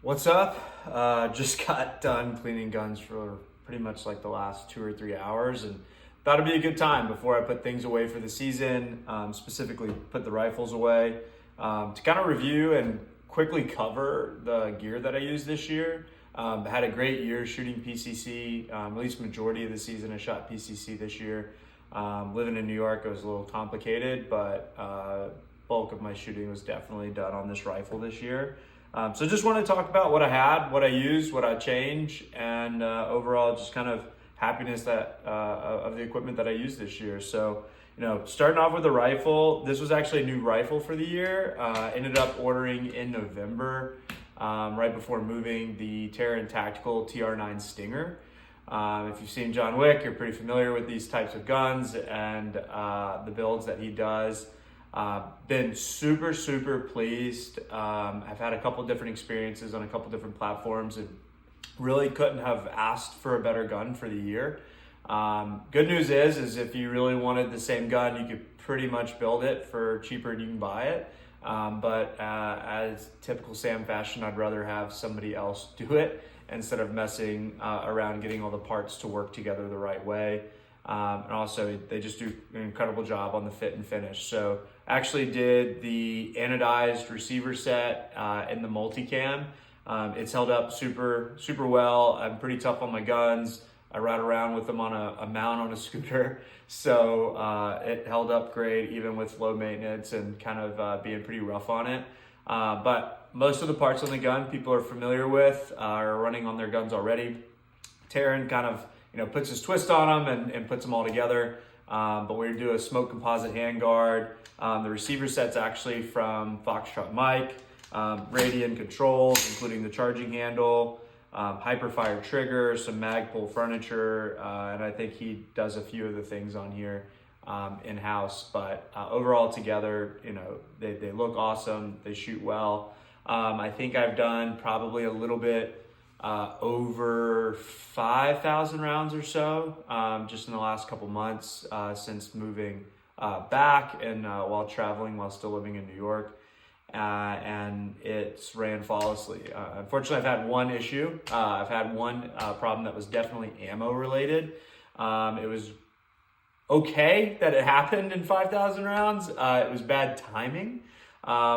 What's up? Just got done cleaning guns for pretty much like the last 2 or 3 hours and thought it'd be a good time before I put things away for the season, specifically put the rifles away, to kind of review and quickly cover the gear that I used this year. I had a great year shooting PCC, at least majority of the season I shot PCC this year. Living in New York, it was a little complicated, but bulk of my shooting was definitely done on this rifle this year. So just want to talk about what I had, what I used, what I changed, and overall just kind of happiness that of the equipment that I used this year. So, starting off with the rifle, this was actually a new rifle for the year. Ended up ordering in November, right before moving, the Taran Tactical TR-9 Stinger. If you've seen John Wick, you're pretty familiar with these types of guns and the builds that he does. Been super pleased. I've had a couple different experiences on a couple different platforms and really couldn't have asked for a better gun for the year. Good news is if you really wanted the same gun, you could pretty much build it for cheaper than you can buy it. But as typical Sam fashion, I'd rather have somebody else do it instead of messing around getting all the parts to work together the right way. And also they just do an incredible job on the fit and finish. So actually did the anodized receiver set in the multicam. It's held up super well. I'm pretty tough on my guns. I ride around with them on a mount on a scooter. So it held up great even with low maintenance and kind of being pretty rough on it. But most of the parts on the gun people are familiar with, are running on their guns already. Taran kind of puts his twist on them and puts them all together. But we do a smoke composite handguard. The receiver set's actually from Foxtrot Mike. Radian controls, including the charging handle, Hyperfire trigger, some Magpul furniture, and I think he does a few of the things on here in-house. But overall together, they look awesome. They shoot well. I think I've done probably a little bit over 5,000 rounds or so just in the last couple months since moving back and while traveling, while still living in New York, and it's ran flawlessly. Unfortunately, I've had one issue. I've had one problem that was definitely ammo related. It was okay that it happened in 5,000 rounds. It was bad timing,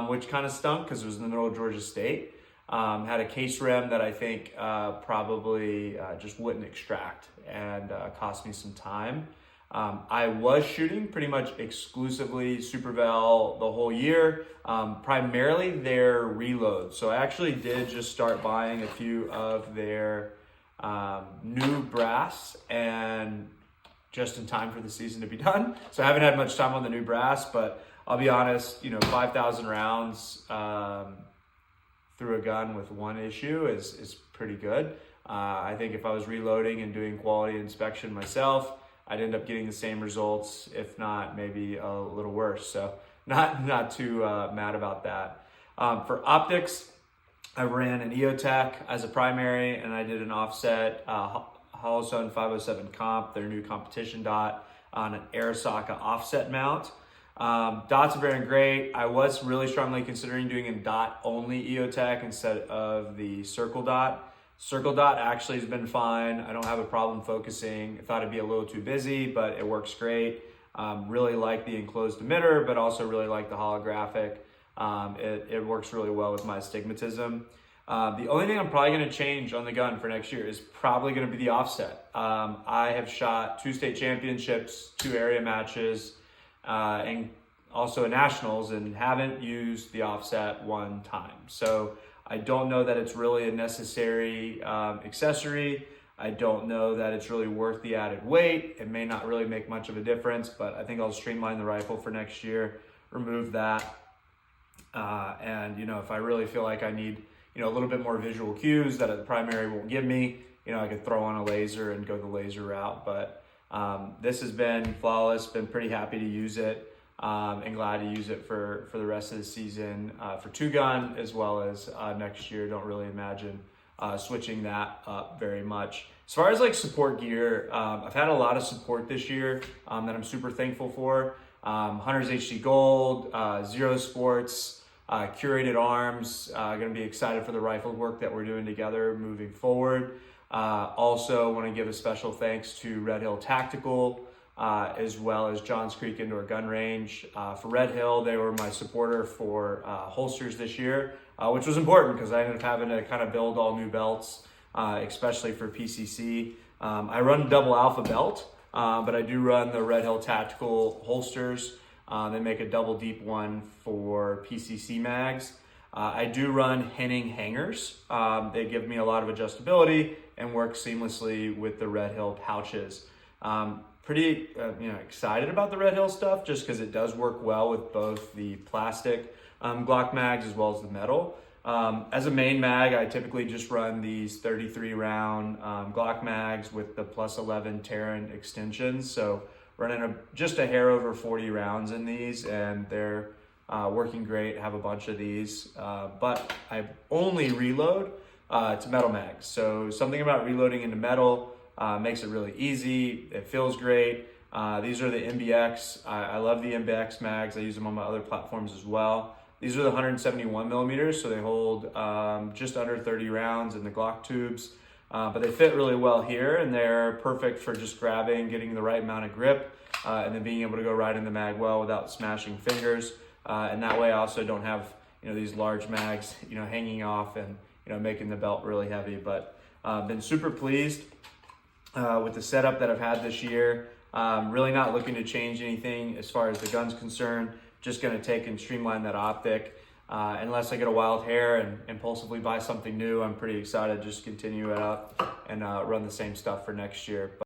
which kind of stunk because it was in the middle of Georgia State. Had a case rem that I think probably just wouldn't extract and cost me some time. I was shooting pretty much exclusively Supervel the whole year, primarily their reloads. So I actually did just start buying a few of their new brass, and just in time for the season to be done. So I haven't had much time on the new brass, but I'll be honest, 5,000 rounds through a gun with one issue is pretty good. I think if I was reloading and doing quality inspection myself, I'd end up getting the same results, if not maybe a little worse. So not too mad about that. For optics, I ran an EOTech as a primary, and I did an offset Holosun 507 Comp, their new competition dot, on an Arisaka offset mount. Dots are very great. I was really strongly considering doing a dot only EOTech instead of the circle dot. Circle dot actually has been fine. I don't have a problem focusing. I thought it'd be a little too busy, but it works great. Really like the enclosed emitter, but also really like the holographic. It works really well with my astigmatism. The only thing I'm probably going to change on the gun for next year is probably going to be the offset. I have shot 2 state championships, 2 area matches, and also a nationals, and haven't used the offset one time. So I don't know that it's really a necessary accessory. I don't know that it's really worth the added weight. It may not really make much of a difference, but I think I'll streamline the rifle for next year, remove that. And if I really feel like I need, a little bit more visual cues that the primary won't give me, I could throw on a laser and go the laser route. But this has been flawless, been pretty happy to use it. And glad to use it for the rest of the season for 2-gun as well as next year. Don't really imagine switching that up very much. As far as like support gear, I've had a lot of support this year that I'm super thankful for. Hunter's HD Gold, Zero Sports, Curated Arms, going to be excited for the rifle work that we're doing together moving forward. Also want to give a special thanks to Red Hill Tactical, as well as Johns Creek Indoor Gun Range. For Red Hill, they were my supporter for holsters this year, which was important because I ended up having to kind of build all new belts, especially for PCC. I run a double alpha belt, but I do run the Red Hill Tactical holsters. They make a double deep one for PCC mags. I do run Henning hangers. They give me a lot of adjustability and work seamlessly with the Red Hill pouches. Pretty excited about the Red Hill stuff just because it does work well with both the plastic Glock mags as well as the metal. As a main mag, I typically just run these 33 round Glock mags with the +11 Taran extensions. So running just a hair over 40 rounds in these, and they're working great. Have a bunch of these, but I only reload to metal mags. So something about reloading into metal makes it really easy. It feels great. These are the MBX. I love the MBX mags. I use them on my other platforms as well. These are the 171 millimeters, so they hold just under 30 rounds in the Glock tubes, but they fit really well here, and they're perfect for just grabbing, getting the right amount of grip, and then being able to go right in the mag well without smashing fingers. And that way I also don't have these large mags hanging off and making the belt really heavy. But been super pleased with the setup that I've had this year. Really not looking to change anything as far as the gun's concerned. Just going to take and streamline that optic. Unless I get a wild hair and impulsively buy something new, I'm pretty excited to just continue it up and run the same stuff for next year.